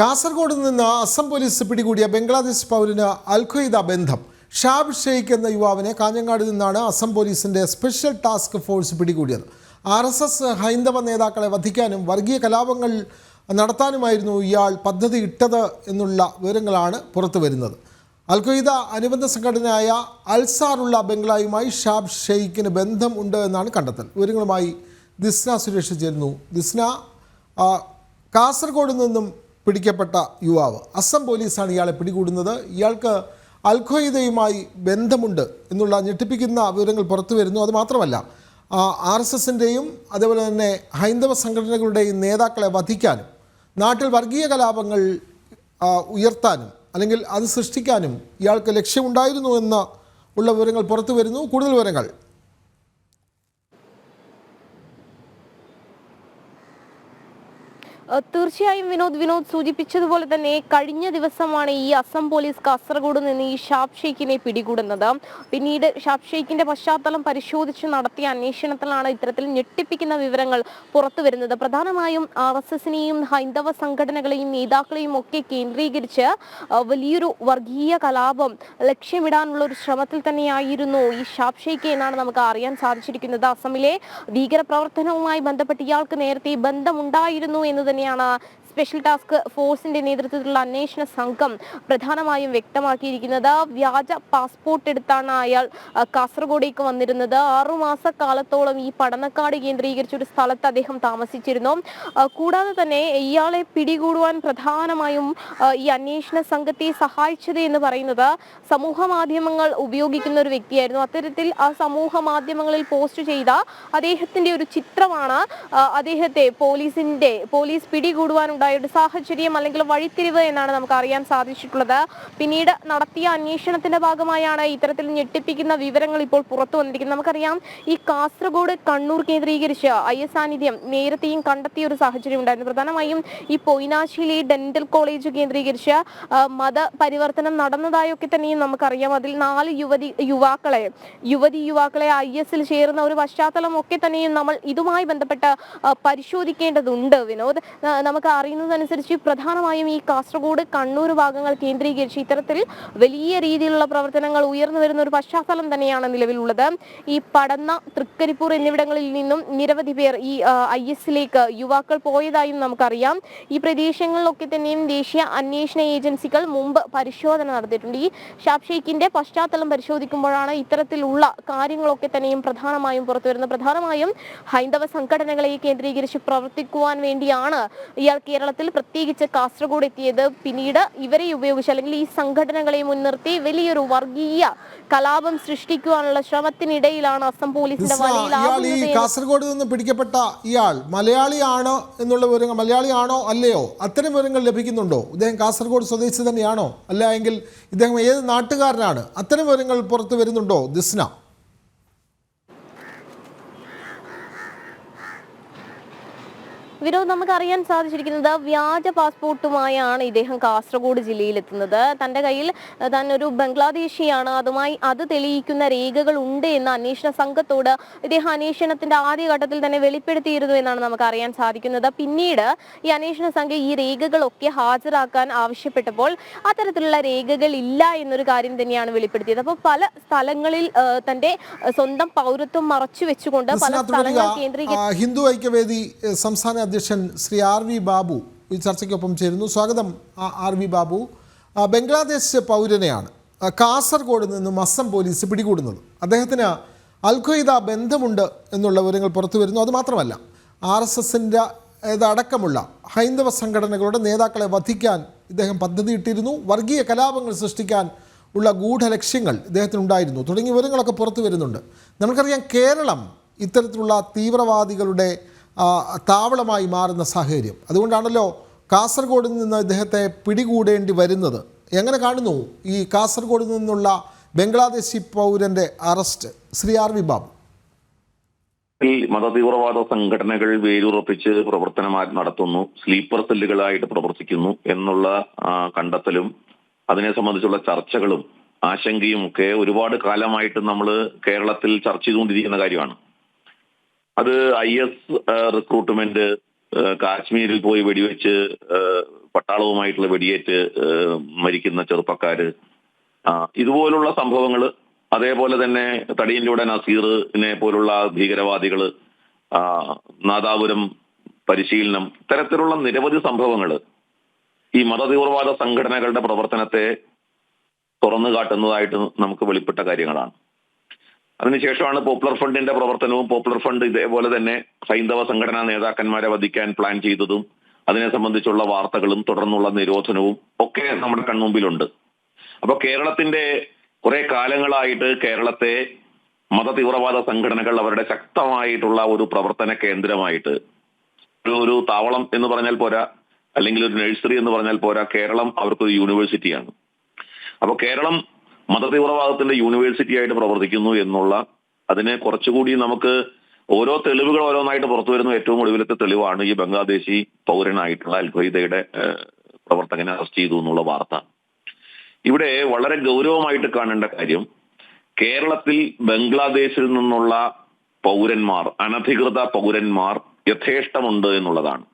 കാസർഗോഡ് നിന്ന് അസം പോലീസ് പിടികൂടിയ ബംഗ്ലാദേശ് പൗരന് അൽ-ഖ്വയ്ദ ബന്ധം. ഷാബ് ഷെയ്ഖ് എന്ന യുവാവിനെ കാഞ്ഞങ്ങാട് നിന്നാണ് അസം പോലീസിന്റെ സ്പെഷ്യൽ ടാസ്ക് ഫോഴ്സ് പിടികൂടിയത്. RSS ഹൈന്ദവ നേതാക്കളെ വധിക്കാനും വർഗീയ കലാപങ്ങൾ നടത്താനുമായിരുന്നു ഇയാൾ പദ്ധതി ഇട്ടത് എന്നുള്ള വിവരങ്ങളാണ് പുറത്തു വരുന്നത്. അൽ-ഖ്വയ്ദ അനുബന്ധ സംഘടനയായ അൽസാറുള്ള ബംഗ്ലായുമായി ഷാബ് ഷെയ്ഖിന് ബന്ധം ഉണ്ട് എന്നാണ് കണ്ടെത്തൽ. വിവരങ്ങളുമായി ദിസ്ന സുരേഷ് ചേരുന്നു. ദിസ്ന, കാസർഗോഡ് നിന്നും പിടിക്കപ്പെട്ട യുവാവ്, അസം പോലീസാണ് ഇയാളെ പിടികൂടുന്നത്. ഇയാൾക്ക് അൽ-ഖ്വയ്ദയുമായി ബന്ധമുണ്ട് എന്നുള്ള ഞെട്ടിപ്പിക്കുന്ന വിവരങ്ങൾ പുറത്തു വരുന്നു. അതുമാത്രമല്ല, RSSൻ്റെയും അതേപോലെ തന്നെ ഹൈന്ദവ സംഘടനകളുടെയും നേതാക്കളെ വധിക്കാനും നാട്ടിൽ വർഗീയ കലാപങ്ങൾ ഉയർത്താനും അല്ലെങ്കിൽ അത് സൃഷ്ടിക്കാനും ഇയാൾക്ക് ലക്ഷ്യമുണ്ടായിരുന്നു എന്ന് ഉള്ള വിവരങ്ങൾ പുറത്തു വരുന്നു. കൂടുതൽ വിവരങ്ങൾ. തീർച്ചയായും വിനോദ് സൂചിപ്പിച്ചതുപോലെ തന്നെ കഴിഞ്ഞ ദിവസമാണ് ഈ അസം പോലീസ് കാസർഗോഡ് നിന്ന് ഈ ഷാബ് ഷെയ്ഖിനെ പിടികൂടുന്നത്. പിന്നീട് ഷാബ് ഷെയ്ഖിന്റെ പശ്ചാത്തലം പരിശോധിച്ച് നടത്തിയ അന്വേഷണത്തിലാണ് ഇത്തരത്തിൽ ഞെട്ടിപ്പിക്കുന്ന വിവരങ്ങൾ പുറത്തു വരുന്നത്. പ്രധാനമായും RSSനെയും ഹൈന്ദവ സംഘടനകളെയും നേതാക്കളെയും ഒക്കെ കേന്ദ്രീകരിച്ച് വലിയൊരു വർഗീയ കലാപം ലക്ഷ്യമിടാനുള്ള ഒരു ശ്രമത്തിൽ തന്നെയായിരുന്നു ഈ ഷാബ് ഷെയ്ഖ് എന്നാണ് നമുക്ക് അറിയാൻ സാധിച്ചിരിക്കുന്നത്. അസമിലെ ഭീകരപ്രവർത്തനവുമായി ബന്ധപ്പെട്ട് ഇയാൾക്ക് നേരത്തെ ബന്ധമുണ്ടായിരുന്നു എന്ന് തന്നെയാണ് സ്പെഷ്യൽ ടാസ്ക് ഫോഴ്സിന്റെ നേതൃത്വത്തിലുള്ള അന്വേഷണ സംഘം പ്രധാനമായും വ്യക്തമാക്കിയിരിക്കുന്നത്. വ്യാജ പാസ്പോർട്ട് എടുത്താണ് അയാൾ കാസർഗോഡേക്ക് വന്നിരുന്നത്. 6 മാസക്കാലത്തോളം ഈ പടന്നക്കാട് കേന്ദ്രീകരിച്ച ഒരു സ്ഥലത്ത് അദ്ദേഹം താമസിച്ചിരുന്നു. കൂടാതെ തന്നെ ഇയാളെ പിടികൂടുവാൻ പ്രധാനമായും ഈ അന്വേഷണ സംഘത്തെ സഹായിച്ചത് എന്ന് പറയുന്നത് സമൂഹ മാധ്യമങ്ങൾ ഉപയോഗിക്കുന്ന ഒരു വ്യക്തിയായിരുന്നു. അത്തരത്തിൽ ആ സമൂഹ മാധ്യമങ്ങളിൽ പോസ്റ്റ് ചെയ്ത അദ്ദേഹത്തിന്റെ ഒരു ചിത്രമാണ് അദ്ദേഹത്തെ പോലീസ് പിടികൂടുവാനുണ്ടായ ഒരു സാഹചര്യം അല്ലെങ്കിൽ വഴിത്തിരിവ് എന്നാണ് നമുക്ക് അറിയാൻ സാധിച്ചിട്ടുള്ളത്. പിന്നീട് നടത്തിയ അന്വേഷണത്തിന്റെ ഭാഗമായാണ് ഇത്തരത്തിൽ ഞെട്ടിപ്പിക്കുന്ന വിവരങ്ങൾ ഇപ്പോൾ പുറത്തു വന്നിരിക്കുന്നത്. നമുക്കറിയാം, ഈ കാസർഗോഡ് കണ്ണൂർ കേന്ദ്രീകരിച്ച് IS സാന്നിധ്യം നേരത്തെയും കണ്ടെത്തിയ ഒരു സാഹചര്യം ഉണ്ടായിരുന്നു. പ്രധാനമായും ഈ പൊയ്നാശ്ശേരി ഡെന്റൽ കോളേജ് കേന്ദ്രീകരിച്ച് മതപരിവർത്തനം നടന്നതായൊക്കെ തന്നെയും നമുക്കറിയാം. അതിൽ 4 യുവാക്കളെ ISൽ ചേർന്ന ഒരു പശ്ചാത്തലം ഒക്കെ തന്നെയും നമ്മൾ ഇതുമായി ബന്ധപ്പെട്ട് പരിശോധിക്കേണ്ടതുണ്ട്. വിനോദ്, നമുക്ക് അറിയുന്നതനുസരിച്ച് പ്രധാനമായും ഈ കാസർഗോഡ് കണ്ണൂർ ഭാഗങ്ങൾ കേന്ദ്രീകരിച്ച് ഇത്തരത്തിൽ വലിയ രീതിയിലുള്ള പ്രവർത്തനങ്ങൾ ഉയർന്നു വരുന്ന ഒരു പശ്ചാത്തലം തന്നെയാണ് നിലവിലുള്ളത്. ഈ പടന്ന, തൃക്കരിപ്പൂർ എന്നിവിടങ്ങളിൽ നിന്നും നിരവധി പേർ ഈ ISലേക്ക് യുവാക്കൾ പോയതായും നമുക്കറിയാം. ഈ പ്രദേശങ്ങളിലൊക്കെ തന്നെയും ദേശീയ അന്വേഷണ ഏജൻസികൾ മുമ്പ് പരിശോധന നടത്തിയിട്ടുണ്ട്. ഈ ഷാബ് ഷെയ്ഖിന്റെ പശ്ചാത്തലം പരിശോധിക്കുമ്പോഴാണ് ഇത്തരത്തിലുള്ള കാര്യങ്ങളൊക്കെ തന്നെയും പ്രധാനമായും പുറത്തു വരുന്നത്. പ്രധാനമായും ഹൈന്ദവ സംഘടനകളെ കേന്ദ്രീകരിച്ച് പ്രവർത്തിക്കുവാൻ വേണ്ടിയാണ് ഇയാൾ കേരളത്തിൽ പ്രത്യേകിച്ച് കാസർഗോഡ് എത്തിയത്. പിന്നീട് ഇവരെ ഉപയോഗിച്ച് അല്ലെങ്കിൽ ഈ സംഘടനകളെ മുൻനിർത്തി വലിയൊരു വർഗീയ കലാപം സൃഷ്ടിക്കുവാനുള്ള ശ്രമത്തിനിടയിലാണ് അസം പോലീസിന്റെ വലയിൽ. കാസർഗോഡ് നിന്ന് പിടിക്കപ്പെട്ട ഇയാൾ മലയാളിയാണോ എന്നുള്ള വിവരങ്ങൾ, മലയാളിയാണോ അല്ലയോ, അത്തരം വിവരങ്ങൾ ലഭിക്കുന്നുണ്ടോ? ഇദ്ദേഹം കാസർഗോഡ് സ്വദേശി തന്നെയാണോ, അല്ല എങ്കിൽ ഇദ്ദേഹം ഏത് നാട്ടുകാരനാണ്? അത്തരം വിവരങ്ങൾ പുറത്തു വരുന്നുണ്ടോ ദിസ്ന? വിനോദ്, നമുക്ക് അറിയാൻ സാധിച്ചിരിക്കുന്നത് വ്യാജ പാസ്പോർട്ടുമായാണ് ഇദ്ദേഹം കാസർഗോഡ് ജില്ലയിലെത്തുന്നത്. തൻ്റെ കയ്യിൽ താൻ ഒരു ബംഗ്ലാദേശിയാണ്, അത് തെളിയിക്കുന്ന രേഖകൾ ഉണ്ട് എന്ന് അന്വേഷണ സംഘത്തോട് ഇദ്ദേഹം അന്വേഷണത്തിന്റെ ആദ്യഘട്ടത്തിൽ തന്നെ വെളിപ്പെടുത്തിയിരുന്നു എന്നാണ് നമുക്ക് അറിയാൻ സാധിക്കുന്നത്. പിന്നീട് ഈ അന്വേഷണ സംഘം ഈ രേഖകളൊക്കെ ഹാജരാക്കാൻ ആവശ്യപ്പെട്ടപ്പോൾ അത്തരത്തിലുള്ള രേഖകൾ ഇല്ല എന്നൊരു കാര്യം തന്നെയാണ് വെളിപ്പെടുത്തിയത്. അപ്പോൾ പല സ്ഥലങ്ങളിൽ തന്റെ സ്വന്തം പൗരത്വം മറച്ചു വെച്ചുകൊണ്ട് പല സ്ഥലങ്ങൾ കേന്ദ്രീകരിച്ച് ഹിന്ദു ഐക്യവേദി സംസ്ഥാന അധ്യക്ഷൻ ശ്രീ RV ബാബു ഈ ചർച്ചയ്ക്കൊപ്പം ചേരുന്നു. സ്വാഗതം RV ബാബു. ബംഗ്ലാദേശ് പൗരനെയാണ് കാസർഗോഡ് നിന്നും അസം പോലീസ് പിടികൂടുന്നത്. അദ്ദേഹത്തിന് അൽ-ഖ്വയ്ദ ബന്ധമുണ്ട് എന്നുള്ള വിവരങ്ങൾ പുറത്തു വരുന്നു. അതുമാത്രമല്ല, RSSൻ്റെ അടക്കമുള്ള ഹൈന്ദവ സംഘടനകളുടെ നേതാക്കളെ വധിക്കാൻ ഇദ്ദേഹം പദ്ധതിയിട്ടിരുന്നു. വർഗീയ കലാപങ്ങൾ സൃഷ്ടിക്കാൻ ഉള്ള ഗൂഢലക്ഷ്യങ്ങൾ ഇദ്ദേഹത്തിനുണ്ടായിരുന്നു തുടങ്ങിയ വിവരങ്ങളൊക്കെ പുറത്തു വരുന്നുണ്ട്. നമുക്കറിയാം, കേരളം ഇത്തരത്തിലുള്ള തീവ്രവാദികളുടെ താവളമായി മാറുന്ന സാഹചര്യം. അതുകൊണ്ടാണല്ലോ കാസർഗോഡ് നിന്ന് ഇദ്ദേഹത്തെ പിടികൂടേണ്ടി വരുന്നത്. എങ്ങനെ കാണുന്നു ഈ കാസർഗോഡ് നിന്നുള്ള ബംഗ്ലാദേശി പൗരന്റെ അറസ്റ്റ്, ശ്രീ RV ബാബു? മതതീവ്രവാദ സംഘടനകൾ വേരുറപ്പിച്ച് പ്രവർത്തനം നടത്തുന്നു, സ്ലീപ്പർ സെല്ലുകളായിട്ട് പ്രവർത്തിക്കുന്നു എന്നുള്ള കണ്ടെത്തലും അതിനെ സംബന്ധിച്ചുള്ള ചർച്ചകളും ആശങ്കയും ഒക്കെ ഒരുപാട് കാലമായിട്ട് നമ്മൾ കേരളത്തിൽ ചർച്ച ചെയ്തുകൊണ്ടിരിക്കുന്ന കാര്യമാണ്. അത് IS റിക്രൂട്ട്മെന്റ്, കാശ്മീരിൽ പോയി വെടിവെച്ച് പട്ടാളവുമായിട്ടുള്ള വെടിയേറ്റ് മരിക്കുന്ന ചെറുപ്പക്കാര്, ഇതുപോലുള്ള സംഭവങ്ങൾ, അതേപോലെ തന്നെ തടിയൻ്റെ നസീറിനെ പോലുള്ള ഭീകരവാദികള്, നാദാപുരം പരിശീലനം, ഇത്തരത്തിലുള്ള നിരവധി സംഭവങ്ങൾ ഈ മതതീവ്രവാദ സംഘടനകളുടെ പ്രവർത്തനത്തെ തുറന്നു കാട്ടുന്നതായിട്ട് നമുക്ക് വെളിപ്പെട്ട കാര്യങ്ങളാണ്. അതിനുശേഷമാണ് പോപ്പുലർ ഫണ്ടിന്റെ പ്രവർത്തനവും, പോപ്പുലർ ഫണ്ട് ഇതേപോലെ തന്നെ ഹൈന്ദവ സംഘടനാ നേതാക്കന്മാരെ വധിക്കാൻ പ്ലാൻ ചെയ്തതും അതിനെ സംബന്ധിച്ചുള്ള വാർത്തകളും തുടർന്നുള്ള നിരോധനവും ഒക്കെ നമ്മുടെ കൺമുമ്പിലുണ്ട്. അപ്പൊ കേരളത്തിന്റെ കുറെ കാലങ്ങളായിട്ട് കേരളത്തെ മതതീവ്രവാദ സംഘടനകൾ അവരുടെ ശക്തമായിട്ടുള്ള ഒരു പ്രവർത്തന കേന്ദ്രമായിട്ട്, ഒരു താവളം എന്ന് പറഞ്ഞാൽ പോരാ, അല്ലെങ്കിൽ ഒരു നഴ്സറി എന്ന് പറഞ്ഞാൽ പോരാ, കേരളം അവർക്കൊരു യൂണിവേഴ്സിറ്റിയാണ്. അപ്പൊ കേരളം മതതീവ്രവാദത്തിന്റെ യൂണിവേഴ്സിറ്റി ആയിട്ട് പ്രവർത്തിക്കുന്നു എന്നുള്ള അതിനെ കുറച്ചുകൂടി നമുക്ക് ഓരോ തെളിവുകൾ ഓരോന്നായിട്ട് പുറത്തു വരുന്ന ഏറ്റവും ഒടുവിലത്തെ തെളിവാണ് ഈ ബംഗ്ലാദേശി പൗരനായിട്ടുള്ള അൽ ഖ്വയ്ദയുടെ പ്രവർത്തകനെ അറസ്റ്റ് ചെയ്തു എന്നുള്ള വാർത്ത. ഇവിടെ വളരെ ഗൗരവമായിട്ട് കാണേണ്ട കാര്യം, കേരളത്തിൽ ബംഗ്ലാദേശിൽ നിന്നുള്ള പൗരന്മാർ, അനധികൃത പൗരന്മാർ യഥേഷ്ടമുണ്ട് എന്നുള്ളതാണ്.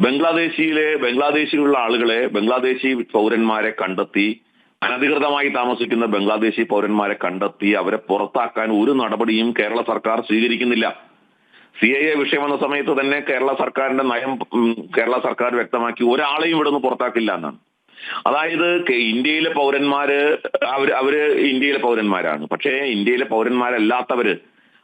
ബംഗ്ലാദേശിലുള്ള ആളുകളെ, ബംഗ്ലാദേശി പൗരന്മാരെ കണ്ടെത്തി, അനധികൃതമായി താമസിക്കുന്ന ബംഗ്ലാദേശി പൗരന്മാരെ കണ്ടെത്തി അവരെ പുറത്താക്കാൻ ഒരു നടപടിയും കേരള സർക്കാർ സ്വീകരിക്കുന്നില്ല. CAA വിഷയം വന്ന സമയത്ത് തന്നെ കേരള സർക്കാരിന്റെ നയം കേരള സർക്കാർ വ്യക്തമാക്കി, ഒരാളെയും ഇവിടെ നിന്ന് പുറത്താക്കില്ല എന്നാണ്. അതായത് ഇന്ത്യയിലെ പൗരന്മാര് അവര് ഇന്ത്യയിലെ പൗരന്മാരാണ്, പക്ഷേ ഇന്ത്യയിലെ പൗരന്മാരല്ലാത്തവര്,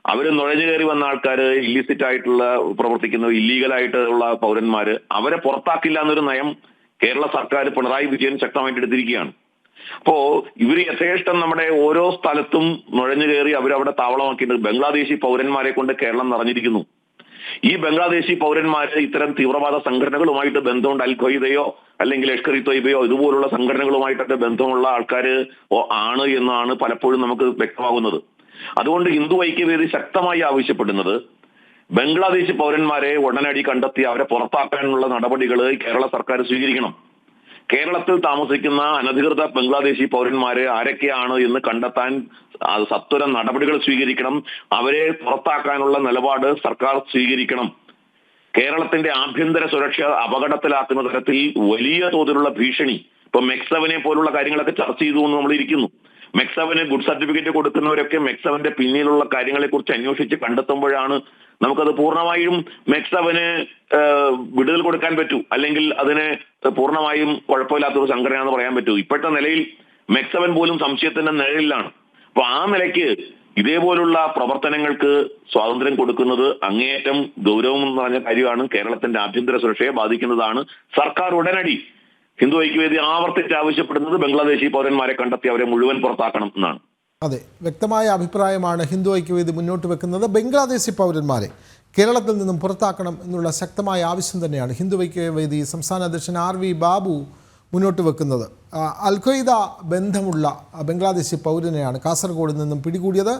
അവര് നുഴഞ്ഞു കയറി വന്ന ആൾക്കാര്, ഇല്ലിസിറ്റ് ആയിട്ടുള്ള പ്രവർത്തിക്കുന്ന ഇല്ലീഗലായിട്ടുള്ള പൗരന്മാര്, അവരെ പുറത്താക്കില്ല എന്നൊരു നയം കേരള സർക്കാർ, പിണറായി വിജയൻ ശക്തമായിട്ട് എടുത്തിരിക്കുകയാണ്. അപ്പോ ഇവര് യഥേഷ്ടം നമ്മുടെ ഓരോ സ്ഥലത്തും നുഴഞ്ഞു കയറി അവരവിടെ താവളമാക്കിയിട്ട് ബംഗ്ലാദേശി പൗരന്മാരെ കൊണ്ട് കേരളം നിറഞ്ഞിരിക്കുന്നു. ഈ ബംഗ്ലാദേശി പൗരന്മാര് ഇത്തരം തീവ്രവാദ സംഘടനകളുമായിട്ട് ബന്ധമുണ്ട്, അൽ ഖ്വയ്ദയോ അല്ലെങ്കിൽ ലഷ്കർ ഇ തൊയ്ബയോ ഇതുപോലുള്ള സംഘടനകളുമായിട്ടൊക്കെ ബന്ധമുള്ള ആൾക്കാര് ആണ് എന്നാണ് പലപ്പോഴും നമുക്ക് വ്യക്തമാകുന്നത്. അതുകൊണ്ട് ഹിന്ദു ഐക്യവേദി ശക്തമായി ആവശ്യപ്പെടുന്നത് ബംഗ്ലാദേശി പൗരന്മാരെ ഉടനടി കണ്ടെത്തി അവരെ പുറത്താക്കാനുള്ള നടപടികൾ കേരള സർക്കാർ സ്വീകരിക്കണം. കേരളത്തിൽ താമസിക്കുന്ന അനധികൃത ബംഗ്ലാദേശി പൗരന്മാരെ ആരൊക്കെയാണ് എന്ന് കണ്ടെത്താൻ സത്വരം നടപടികൾ സ്വീകരിക്കണം. അവരെ പുറത്താക്കാനുള്ള നിലപാട് സർക്കാർ സ്വീകരിക്കണം. കേരളത്തിന്റെ ആഭ്യന്തര സുരക്ഷ അപകടത്തിലാക്കുന്ന തരത്തിൽ വലിയ തോതിലുള്ള ഭീഷണി, ഇപ്പൊ മെക്സവനെ പോലുള്ള കാര്യങ്ങളൊക്കെ ചർച്ച ചെയ്തു എന്ന് നമ്മൾ ഇരിക്കുന്നു. മെക്സവന് ഗുഡ് സർട്ടിഫിക്കറ്റ് കൊടുക്കുന്നവരൊക്കെ മെക്സവന്റെ പിന്നിലുള്ള കാര്യങ്ങളെ കുറിച്ച് അന്വേഷിച്ച് കണ്ടെത്തുമ്പോഴാണ് നമുക്കത് പൂർണ്ണമായും മെക്സവന് വിടുതൽ കൊടുക്കാൻ പറ്റൂ, അല്ലെങ്കിൽ അതിന് പൂർണ്ണമായും കുഴപ്പമില്ലാത്തൊരു സംഘടനയാണെന്ന് പറയാൻ പറ്റൂ. ഇപ്പോഴത്തെ നിലയിൽ മെക്സവൻ പോലും സംശയത്തിന്റെ നിഴലിലാണ്. അപ്പൊ ആ നിലയ്ക്ക് ഇതേപോലുള്ള പ്രവർത്തനങ്ങൾക്ക് സ്വാതന്ത്ര്യം കൊടുക്കുന്നത് അങ്ങേയറ്റം ഗൗരവം എന്ന് പറഞ്ഞ കാര്യമാണ്. കേരളത്തിന്റെ ആഭ്യന്തര സുരക്ഷയെ ബാധിക്കുന്നതാണ്. സർക്കാർ ഉടനടി, ഹിന്ദു ഐക്യവേദി ആവർത്തിച്ച് ആവശ്യപ്പെടുന്നത് ബംഗ്ലാദേശി പൗരന്മാരെ കണ്ടെത്തി അവരെ മുഴുവൻ പുറത്താക്കണം എന്നാണ്. അതെ, വ്യക്തമായ അഭിപ്രായമാണ് ഹിന്ദു ഐക്യവേദി മുന്നോട്ട് വെക്കുന്നത്. ബംഗ്ലാദേശി പൗരന്മാരെ കേരളത്തിൽ നിന്നും പുറത്താക്കണം എന്നുള്ള ശക്തമായ ആവശ്യം തന്നെയാണ് ഹിന്ദു ഐക്യവേദി സംസ്ഥാന അധ്യക്ഷൻ RV ബാബു മുന്നോട്ട് വെക്കുന്നത്. അൽ ഖ്വയ്ദ ബന്ധമുള്ള ബംഗ്ലാദേശി പൗരനെയാണ് കാസർഗോഡ് നിന്നും പിടികൂടിയത്.